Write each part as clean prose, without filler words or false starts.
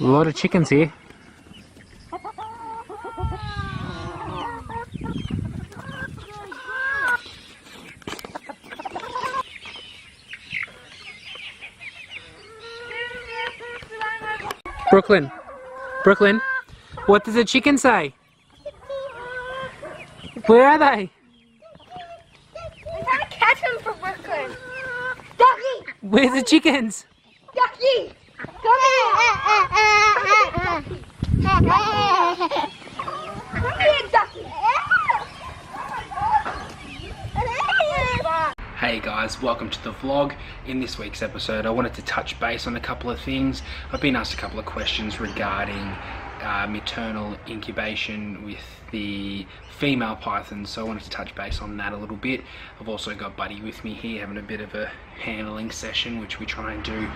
A lot of chickens here. Brooklyn, Brooklyn, what does the chicken say? Where are they? I'm trying to catch them for Brooklyn. Ducky! Where's the chickens? Ducky! Come here! Come here, Ducky! Hey guys, welcome to the vlog. In this week's episode I wanted to touch base on a couple of things. I've been asked a couple of questions regarding maternal incubation with the female pythons, so I wanted to touch base on that a little bit. I've also got Buddy with me here having a bit of a handling session, which we try and do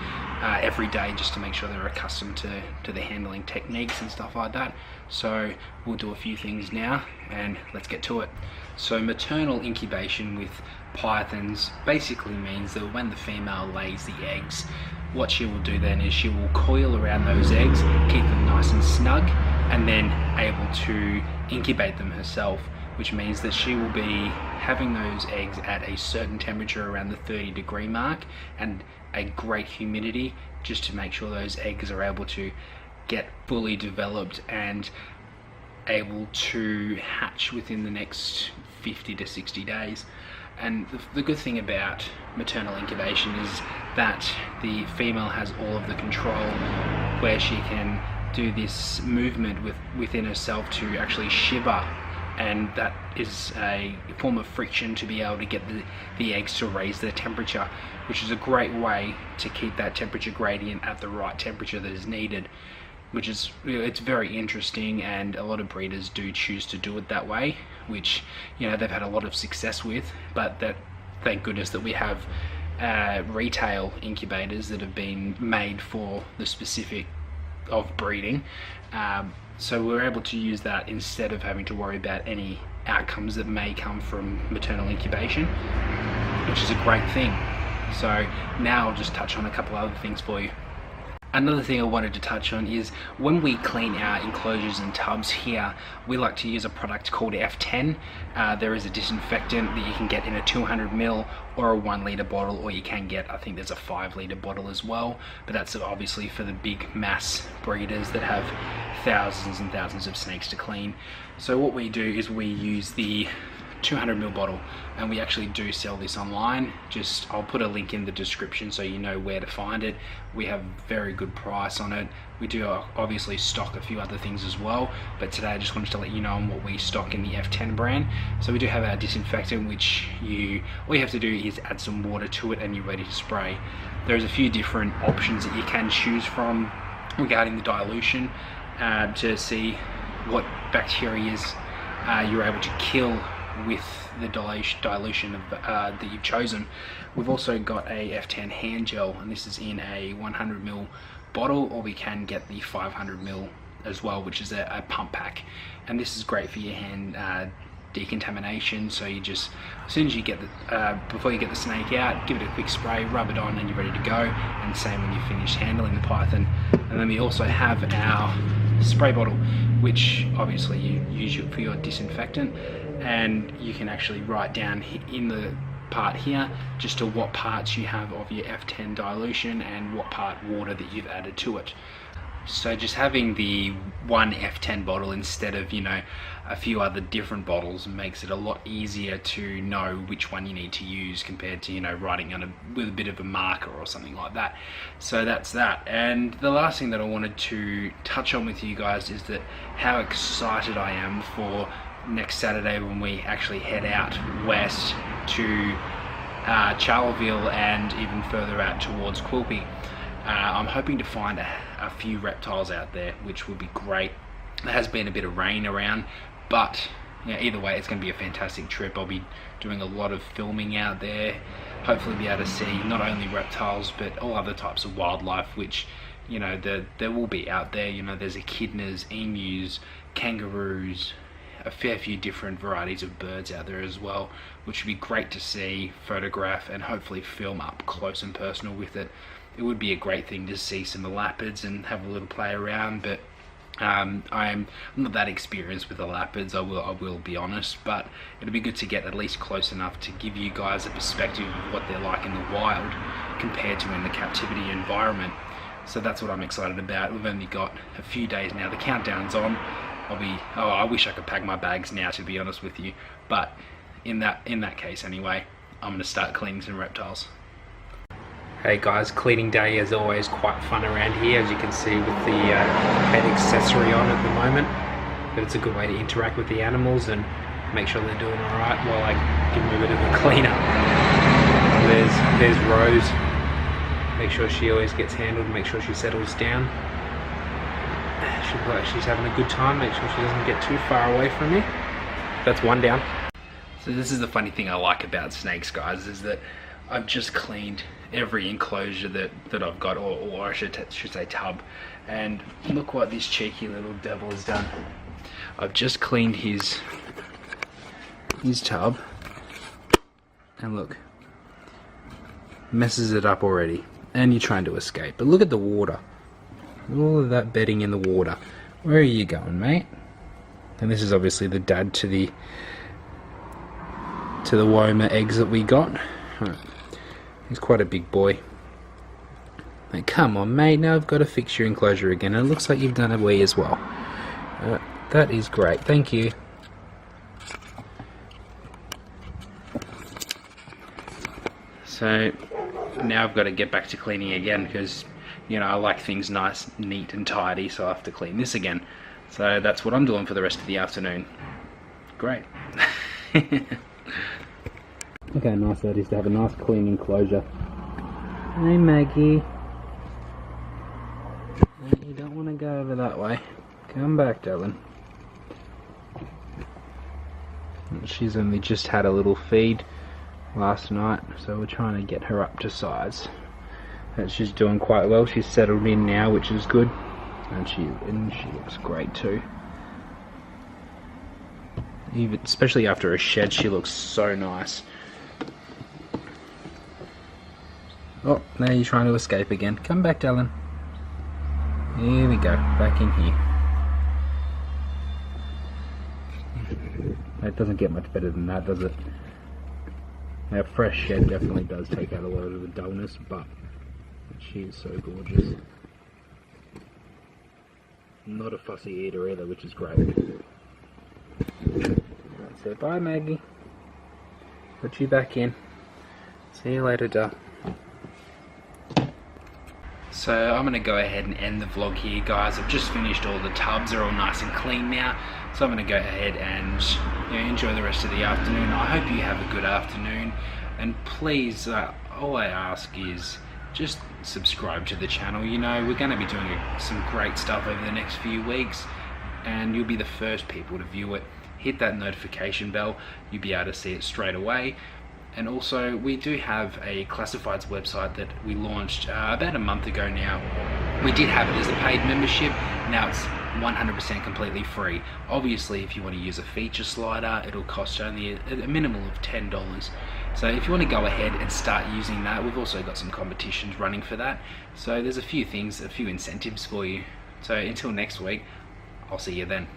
every day just to make sure they're accustomed to the handling techniques and stuff like that. So we'll do a few things now and let's get to it. So maternal incubation with pythons basically means that when the female lays the eggs, what she will do then is she will coil around those eggs, keep them nice and snug, and then able to incubate them herself, which means that she will be having those eggs at a certain temperature around the 30-degree mark and a great humidity, just to make sure those eggs are able to get fully developed and able to hatch within the next 50 to 60 days. And the good thing about maternal incubation is that the female has all of the control, where she can do this movement within herself to actually shiver, and that is a form of friction to be able to get the eggs to raise their temperature, which is a great way to keep that temperature gradient at the right temperature that is needed, which is, it's very interesting, and a lot of breeders do choose to do it that way, which, you know, they've had a lot of success with. But that, thank goodness that we have retail incubators that have been made for the specific of breeding, so we're able to use that instead of having to worry about any outcomes that may come from maternal incubation, which is a great thing. So now I'll just touch on a couple other things for you. Another thing I wanted to touch on is when we clean our enclosures and tubs here, we like to use a product called F10. There is a disinfectant that you can get in a 200ml or a 1 litre bottle, or you can get, I think there's a 5 litre bottle as well, but that's obviously for the big mass breeders that have thousands and thousands of snakes to clean. So what we do is we use the 200ml bottle, and we actually do sell this online. I'll put a link in the description so you know where to find it. We have very good price on it. We do obviously stock a few other things as well, but today I just wanted to let you know on what we stock in the F10 brand. So we do have our disinfectant, which all you have to do is add some water to it and you're ready to spray. There's a few different options that you can choose from regarding the dilution to see what bacteria you're able to kill with the dilution of, that you've chosen. We've also got a F10 hand gel, and this is in a 100ml bottle, or we can get the 500ml as well, which is a pump pack, and this is great for your hand decontamination. So you just, as soon as you get before you get the snake out, give it a quick spray, rub it on, and you're ready to go. And same when you finish handling the python. And then we also have our spray bottle, which obviously you use for your disinfectant, and you can actually write down in the part here just to what parts you have of your F10 dilution and what part water that you've added to it. So just having the one F10 bottle instead of, you know, a few other different bottles makes it a lot easier to know which one you need to use compared to, you know, writing on with a bit of a marker or something like that. So that's that. And the last thing that I wanted to touch on with you guys is that how excited I am for next Saturday when we actually head out west to Charleville and even further out towards Quilpie. I'm hoping to find a few reptiles out there, which would be great. There has been a bit of rain around, but yeah, either way it's going to be a fantastic trip. I'll be doing a lot of filming out there, hopefully be able to see not only reptiles but all other types of wildlife, which, you know, there will be out there. You know, there's echidnas, emus, kangaroos, a fair few different varieties of birds out there as well, which would be great to see, photograph, and hopefully film up close and personal with it. it would be a great thing to see some elapids and have a little play around, but I'm not that experienced with elapids, I will be honest, but it'll be good to get at least close enough to give you guys a perspective of what they're like in the wild compared to in the captivity environment. So that's what I'm excited about. We've only got a few days now, the countdown's on. I wish I could pack my bags now, to be honest with you, but in that case anyway, I'm going to start cleaning some reptiles. Hey guys, cleaning day is always quite fun around here, as you can see with the pet accessory on at the moment. But it's a good way to interact with the animals and make sure they're doing alright while I give them a bit of a clean up. There's Rose. Make sure she always gets handled, make sure she settles down. She looks like she's having a good time, make sure she doesn't get too far away from me. That's one down. So this is the funny thing I like about snakes, guys, is that I've just cleaned every enclosure that I've got, or I should say tub, and look what this cheeky little devil has done. I've just cleaned his tub, and look, messes it up already, and you're trying to escape. But look at the water, all of that bedding in the water. Where are you going, mate? And this is obviously the dad to the Woma eggs that we got. Right. He's quite a big boy. Like, come on, mate, now I've got to fix your enclosure again. And it looks like you've done a wee as well. That is great, thank you. So now I've got to get back to cleaning again, because, you know, I like things nice, neat and tidy, so I have to clean this again. So that's what I'm doing for the rest of the afternoon. Great. Look how nice that is to have a nice clean enclosure. Hey Maggie. You don't want to go over that way. Come back, darling. She's only just had a little feed last night, so we're trying to get her up to size. And she's doing quite well. She's settled in now, which is good. And she looks great too. Even, especially after a shed, she looks so nice. Oh, now you're trying to escape again. Come back, darling. Here we go, back in here. That doesn't get much better than that, does it? Now, a fresh shed definitely does take out a lot of the dullness, but she is so gorgeous. Not a fussy eater either, which is great. That's it. Bye, Maggie. Put you back in. See you later, duh. So I'm going to go ahead and end the vlog here, guys. I've just finished all the tubs. They're all nice and clean now. So I'm going to go ahead and, you know, enjoy the rest of the afternoon. I hope you have a good afternoon. And please, all I ask is just subscribe to the channel. You know, we're going to be doing some great stuff over the next few weeks, and you'll be the first people to view it. Hit that notification bell. You'll be able to see it straight away. And also, we do have a classifieds website that we launched about a month ago now. We did have it as a paid membership. Now it's 100% completely free. Obviously, if you want to use a feature slider, it'll cost only a minimum of $10. So if you want to go ahead and start using that, we've also got some competitions running for that. So there's a few things, a few incentives for you. So until next week, I'll see you then.